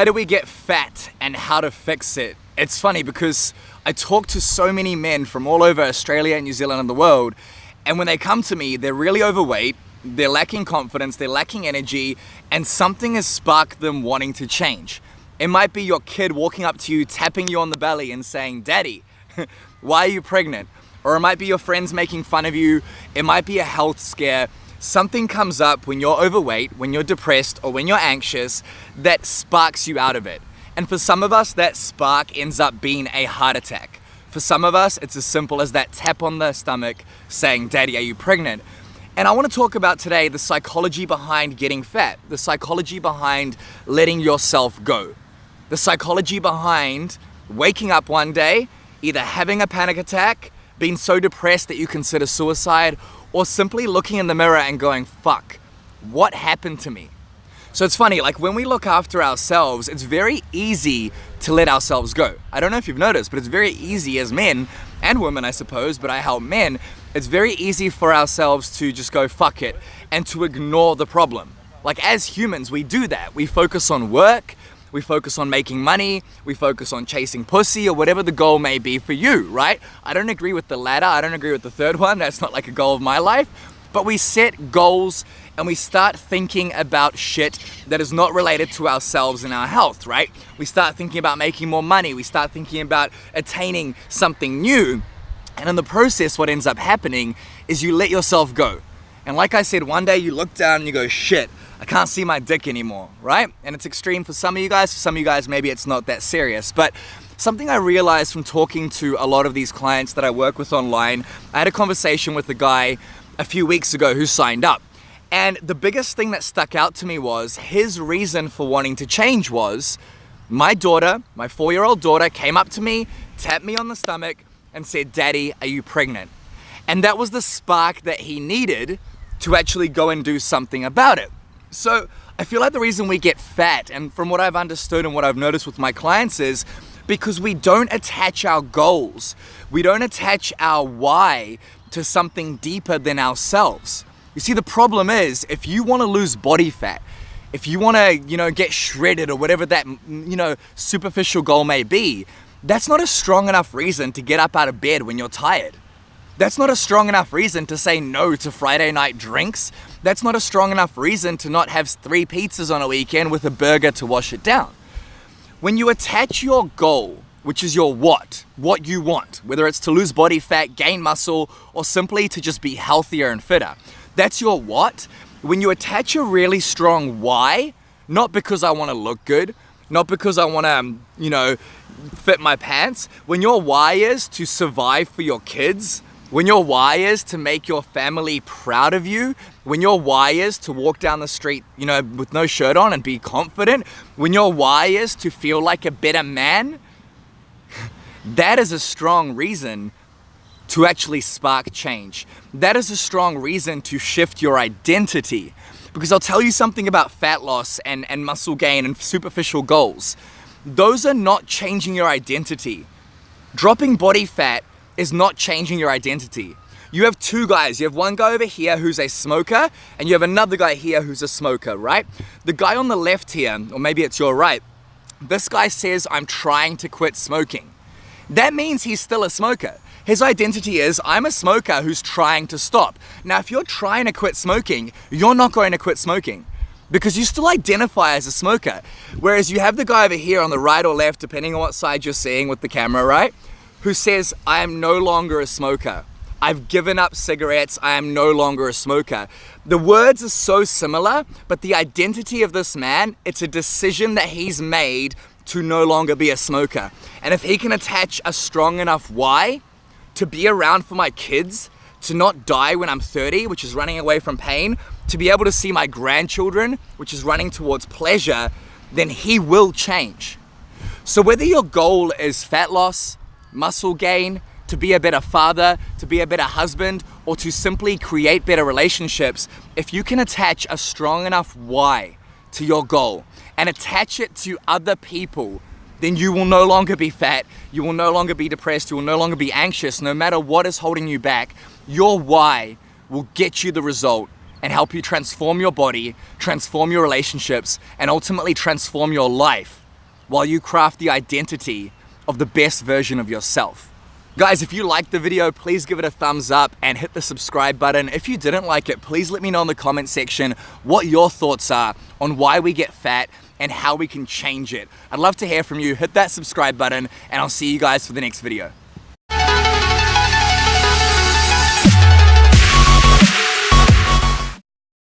How do we get fat and how to fix it? It's funny because I talk to so many men from all over Australia and New Zealand and the world, and when they come to me, they're really overweight, they're lacking confidence, they're lacking energy, and something has sparked them wanting to change. It might be your kid walking up to you, tapping you on the belly and saying, "Daddy, why are you pregnant?" Or it might be your friends making fun of you. It might be a health scare. Something comes up when you're overweight, when you're depressed, or when you're anxious that sparks you out of it. And for some of us, that spark ends up being a heart attack. For some of us, it's as simple as that tap on the stomach saying, "Daddy, are you pregnant?" And I want to talk about today the psychology behind getting fat, the psychology behind letting yourself go, the psychology behind waking up one day, either having a panic attack, being so depressed that you consider suicide, or simply looking in the mirror and going, "Fuck, what happened to me?" So it's funny, like when we look after ourselves, it's very easy to let ourselves go. I don't know if you've noticed, but it's very easy as men and women, I suppose, but I help men. It's very easy for ourselves to just go, "Fuck it," and to ignore the problem. Like as humans, we do that. We focus on work, we focus on making money, we focus on chasing pussy or whatever the goal may be for you, right? I don't agree with the latter, I don't agree with the third one, that's not like a goal of my life. But we set goals and we start thinking about shit that is not related to ourselves and our health, right? We start thinking about making more money, we start thinking about attaining something new. And in the process, what ends up happening is you let yourself go. And like I said, one day you look down and you go, "Shit, I can't see my dick anymore," right? And it's extreme for some of you guys. For some of you guys, maybe it's not that serious. But something I realized from talking to a lot of these clients that I work with online, I had a conversation with a guy a few weeks ago who signed up. And the biggest thing that stuck out to me was his reason for wanting to change was my daughter, my 4-year-old daughter, came up to me, tapped me on the stomach and said, "Daddy, are you pregnant?" And that was the spark that he needed to actually go and do something about it. So I feel like the reason we get fat, and from what I've understood and what I've noticed with my clients, is because we don't attach our goals. We don't attach our why to something deeper than ourselves. You see, the problem is if you want to lose body fat, if you want to, get shredded or whatever that, superficial goal may be, that's not a strong enough reason to get up out of bed when you're tired. That's not a strong enough reason to say no to Friday night drinks. That's not a strong enough reason to not have 3 pizzas on a weekend with a burger to wash it down. When you attach your goal, which is your what you want, whether it's to lose body fat, gain muscle, or simply to just be healthier and fitter, that's your what. When you attach a really strong why, not because I want to look good, not because I want to, fit my pants, when your why is to survive for your kids, when your why is to make your family proud of you, when your why is to walk down the street, with no shirt on and be confident, when your why is to feel like a better man, that is a strong reason to actually spark change. That is a strong reason to shift your identity. Because I'll tell you something about fat loss and muscle gain and superficial goals. Those are not changing your identity. Dropping body fat is not changing your identity. You have 2 guys. You have one guy over here who's a smoker, and you have another guy here who's a smoker, right? The guy on the left here, or maybe it's your right, this guy says, "I'm trying to quit smoking." That means he's still a smoker. His identity is, "I'm a smoker who's trying to stop." Now, if you're trying to quit smoking, you're not going to quit smoking because you still identify as a smoker. Whereas you have the guy over here on the right or left, depending on what side you're seeing with the camera, right? Who says, "I am no longer a smoker. I've given up cigarettes. I am no longer a smoker." The words are so similar, but the identity of this man, it's a decision that he's made to no longer be a smoker. And if he can attach a strong enough why to be around for my kids, to not die when I'm 30, which is running away from pain, to be able to see my grandchildren, which is running towards pleasure, then he will change. So whether your goal is fat loss, muscle gain, to be a better father, to be a better husband, or to simply create better relationships, if you can attach a strong enough why to your goal and attach it to other people, then you will no longer be fat, you will no longer be depressed, you will no longer be anxious. No matter what is holding you back, your why will get you the result and help you transform your body, transform your relationships, and ultimately transform your life while you craft the identity of the best version of yourself. Guys, if you liked the video, please give it a thumbs up and hit the subscribe button. If you didn't like it, please let me know in the comment section what your thoughts are on why we get fat and how we can change it. I'd love to hear from you. Hit that subscribe button and I'll see you guys for the next video.